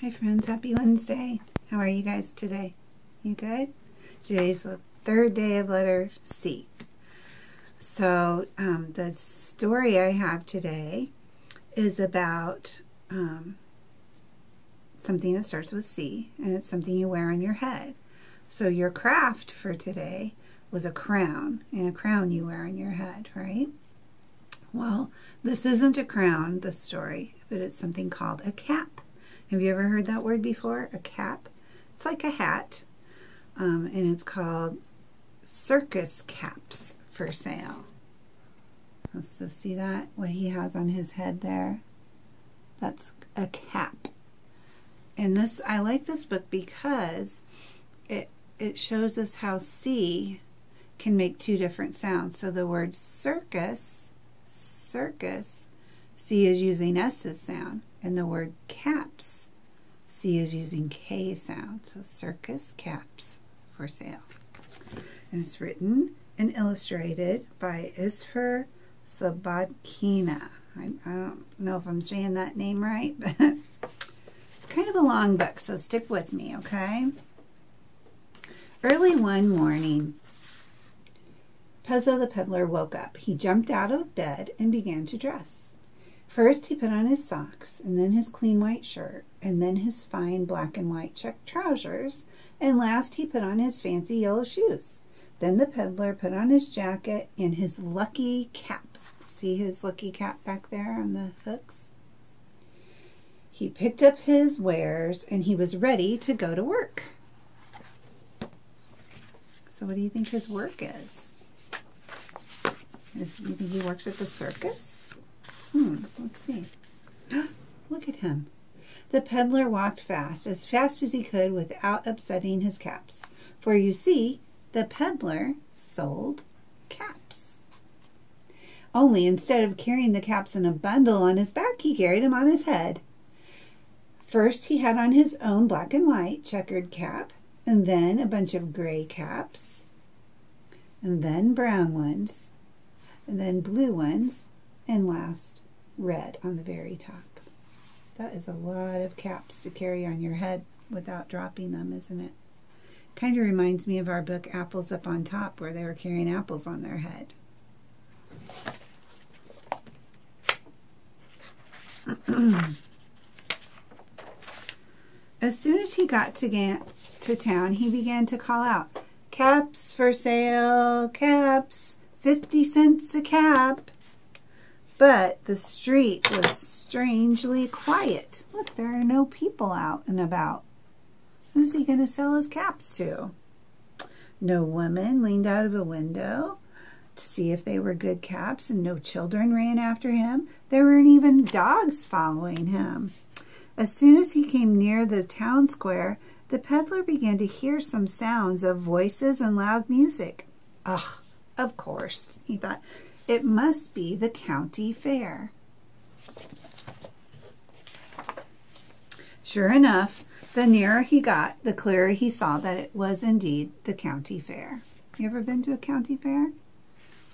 Hi friends, happy Wednesday. How are you guys today? You good? Today's the third day of letter C. So the story I have today is about something that starts with C, and it's something you wear on your head. So your craft for today was a crown, and a crown you wear on your head, right? Well, this isn't a crown, this story, but it's something called a cap. Have you ever heard that word before? A cap? It's like a hat, and it's called Circus Caps for sale. Let's see that, what he has on his head there. That's a cap. And this, I like this book because it shows us how C can make two different sounds. So the word circus, C is using S's sound, and the word caps, C is using K sound. So Circus Caps for sale. And it's written and illustrated by Isfer Slobodkina. I don't know if I'm saying that name right, but it's kind of a long book, so stick with me, okay? Early one morning, Pezzo the peddler woke up. He jumped out of bed and began to dress. First, he put on his socks, and then his clean white shirt, and then his fine black and white check trousers, and last he put on his fancy yellow shoes. Then the peddler put on his jacket and his lucky cap. See his lucky cap back there on the hooks? He picked up his wares, and he was ready to go to work. So what do you think his work is? You think he works at the circus? Let's see. Look at him. The peddler walked fast as he could without upsetting his caps. For you see, the peddler sold caps. Only instead of carrying the caps in a bundle on his back, he carried them on his head. First, he had on his own black and white checkered cap, and then a bunch of gray caps, and then brown ones, and then blue ones, and last, red on the very top. That is a lot of caps to carry on your head without dropping them, isn't it? Kind of reminds me of our book, Apples Up on Top, where they were carrying apples on their head. As soon as he got to town, he began to call out, "Caps for sale, caps, 50 cents a cap." But the street was strangely quiet. Look, there are no people out and about. Who's he going to sell his caps to? No woman leaned out of a window to see if they were good caps, and no children ran after him. There weren't even dogs following him. As soon as he came near the town square, the peddler began to hear some sounds of voices and loud music. Ugh, of course, he thought. It must be the county fair. Sure enough, the nearer he got, the clearer he saw that it was indeed the county fair. You ever been to a county fair?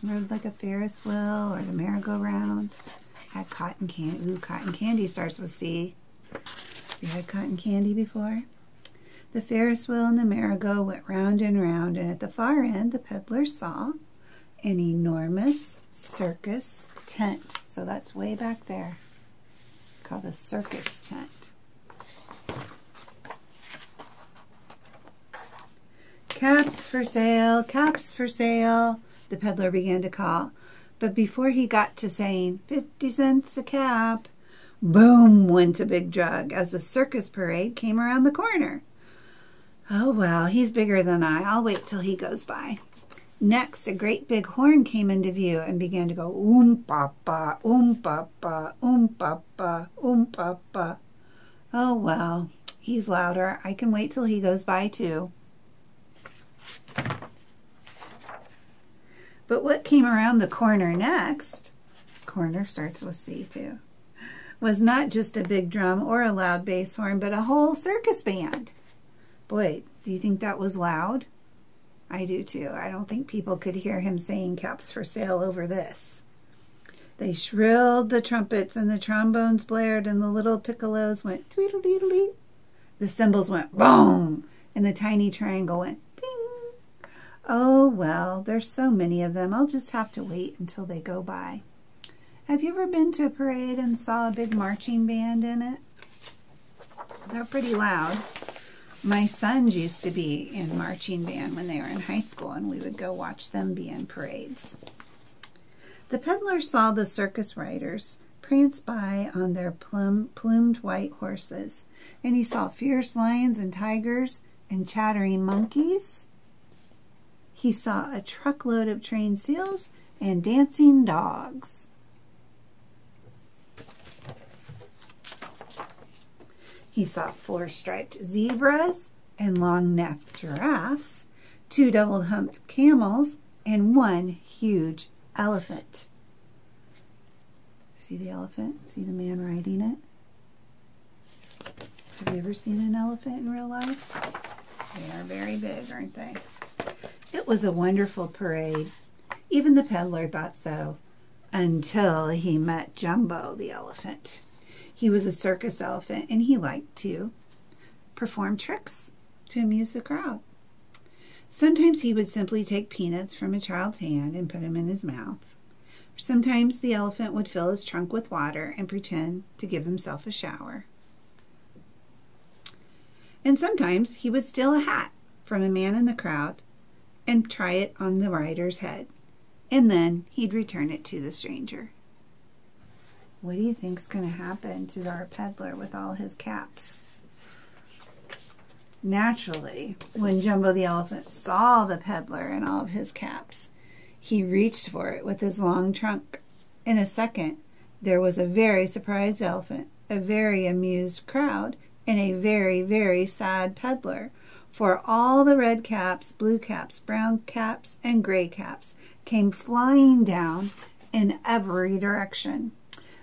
Rode like a Ferris wheel or the merry-go-round? Had cotton candy. Ooh, cotton candy starts with C. Have you had cotton candy before? The Ferris wheel and the merry-go went round and round, and at the far end, the peddler saw an enormous circus tent. So that's way back there. It's called a circus tent. Caps for sale, caps for sale, the peddler began to call. But before he got to saying 50 cents a cap, boom went a big jug as the circus parade came around the corner. Oh, well, he's bigger than I. I'll wait till he goes by. Next, a great big horn came into view and began to go oom-pa-pa, oom-pa-pa, oom-pa-pa, oom-pa-pa. Oh, well, he's louder. I can wait till he goes by, too. But what came around the corner next, corner starts with C, too, was not just a big drum or a loud bass horn, but a whole circus band. Boy, do you think that was loud? I do too. I don't think people could hear him saying caps for sale over this. They shrilled the trumpets and the trombones blared and the little piccolos went tweedle-deedle-dee, The cymbals went boom, and the tiny triangle went bing. Oh, well, there's so many of them. I'll just have to wait until they go by. Have you ever been to a parade and saw a big marching band in it? They're pretty loud. My sons used to be in marching band when they were in high school, and we would go watch them be in parades. The peddler saw the circus riders prance by on their plumed white horses, and he saw fierce lions and tigers and chattering monkeys. He saw a truckload of trained seals and dancing dogs. He saw 4 striped zebras and long-necked giraffes, 2 double-humped camels, and 1 huge elephant. See the elephant? See the man riding it? Have you ever seen an elephant in real life? They are very big, aren't they? It was a wonderful parade. Even the peddler thought so, until he met Jumbo the elephant. He was a circus elephant, and he liked to perform tricks to amuse the crowd. Sometimes he would simply take peanuts from a child's hand and put them in his mouth. Sometimes the elephant would fill his trunk with water and pretend to give himself a shower. And sometimes he would steal a hat from a man in the crowd and try it on the rider's head, and then he'd return it to the stranger. What do you think's going to happen to our peddler with all his caps? Naturally, when Jumbo the elephant saw the peddler and all of his caps, he reached for it with his long trunk. In a second, there was a very surprised elephant, a very amused crowd, and a very, very sad peddler. For all the red caps, blue caps, brown caps, and gray caps came flying down in every direction.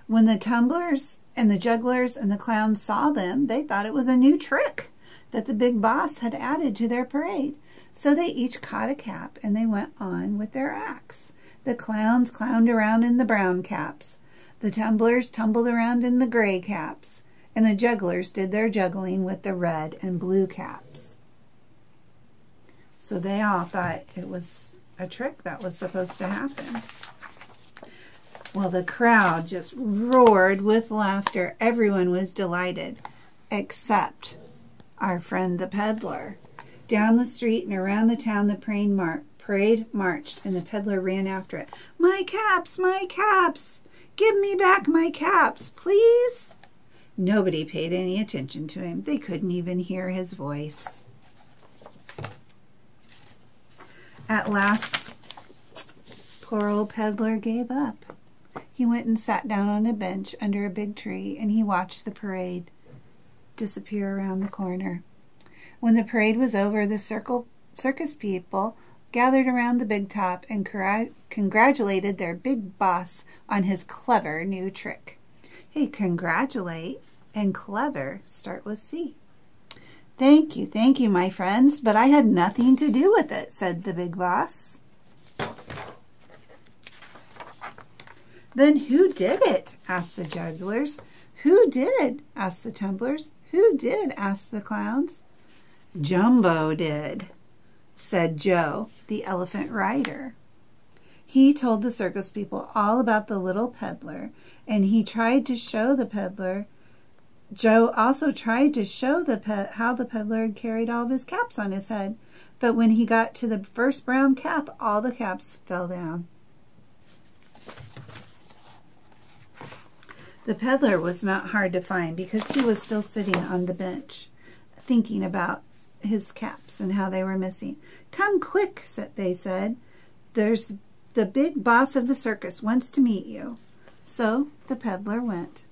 When the tumblers and the jugglers and the clowns saw them, they thought it was a new trick that the big boss had added to their parade. So they each caught a cap and they went on with their acts. The clowns clowned around in the brown caps. The tumblers tumbled around in the gray caps. And the jugglers did their juggling with the red and blue caps. So they all thought it was a trick that was supposed to happen. Well, the crowd just roared with laughter. Everyone was delighted, except our friend the peddler. Down the street and around the town, the parade marched, and the peddler ran after it. "My caps, my caps! Give me back my caps, please!" Nobody paid any attention to him. They couldn't even hear his voice. At last, poor old peddler gave up. He went and sat down on a bench under a big tree, and he watched the parade disappear around the corner. When the parade was over, the circus people gathered around the big top and congratulated their big boss on his clever new trick. Hey, congratulate and clever start with C. Thank you, my friends, but I had nothing to do with it," said the big boss. "Then who did it?" asked the jugglers. "Who did?" asked the tumblers. "Who did?" asked the clowns. "Jumbo did," said Joe, the elephant rider. He told the circus people all about the little peddler, and he tried to show the peddler. Joe also tried to show how the peddler had carried all of his caps on his head, but when he got to the first brown cap, all the caps fell down. The peddler was not hard to find because he was still sitting on the bench, thinking about his caps and how they were missing. "Come quick," they said. "There's the big boss of the circus wants to meet you." So the peddler went.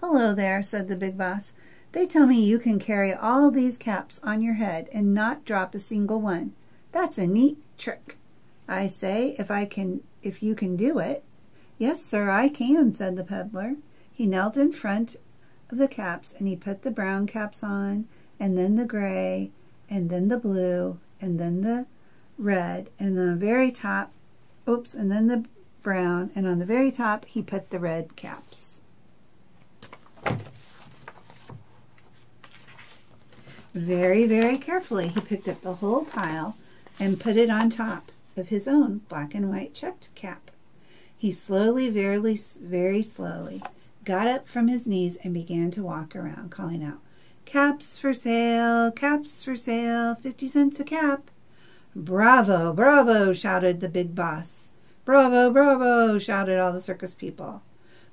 "Hello there," said the big boss. "They tell me you can carry all these caps on your head and not drop a single one. That's a neat trick. I say, if you can do it." "Yes, sir, I can," said the peddler. He knelt in front of the caps and he put the brown caps on, and then the gray, and then the blue, and then the red, and on the very top, and then the brown, and on the very top he put the red caps. Very, very carefully, he picked up the whole pile and put it on top of his own black and white checked cap. He slowly, very slowly, got up from his knees and began to walk around, calling out, "Caps for sale, 50 cents a cap." "Bravo, bravo," shouted the big boss. "Bravo, bravo," shouted all the circus people.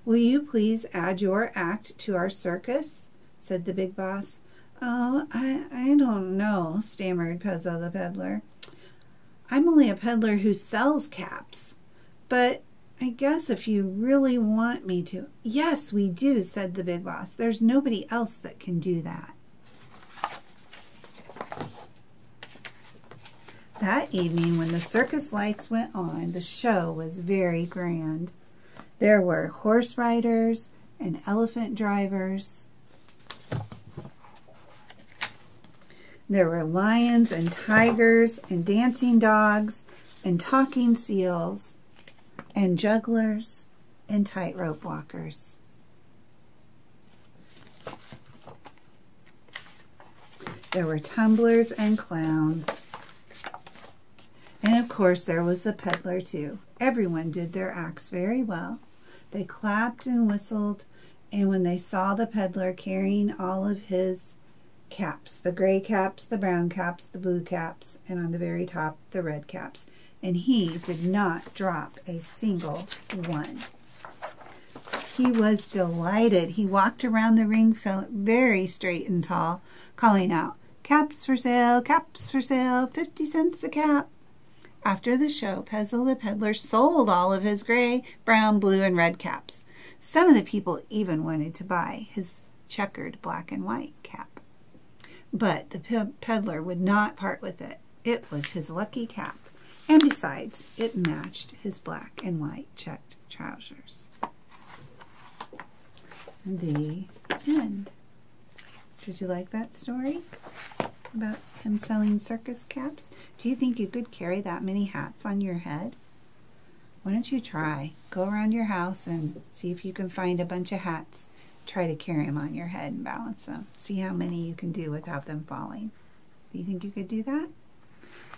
"Will you please add your act to our circus?" said the big boss. "Oh, I don't know," stammered Pezzo the peddler. "I'm only a peddler who sells caps, but I guess if you really want me to—" "Yes, we do," said the big boss. "There's nobody else that can do that." That evening, when the circus lights went on, the show was very grand. There were horse riders and elephant drivers. There were lions and tigers and dancing dogs and talking seals and jugglers and tightrope walkers. There were tumblers and clowns. And of course there was the peddler too. Everyone did their acts very well. They clapped and whistled, and when they saw the peddler carrying all of his caps, the gray caps, the brown caps, the blue caps, and on the very top, the red caps, and he did not drop a single one. He was delighted. He walked around the ring very straight and tall, calling out, "Caps for sale, 50 cents a cap." After the show, Pezzo the peddler sold all of his gray, brown, blue, and red caps. Some of the people even wanted to buy his checkered black and white cap. But the peddler would not part with it. It was his lucky cap. And besides, it matched his black and white checked trousers. The end. Did you like that story about him selling circus caps? Do you think you could carry that many hats on your head? Why don't you try? Go around your house and see if you can find a bunch of hats. Try to carry them on your head and balance them. See how many you can do without them falling. Do you think you could do that?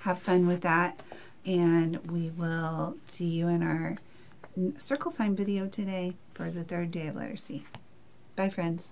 Have fun with that, and we will see you in our circle time video today for the third day of letter C. Bye, friends.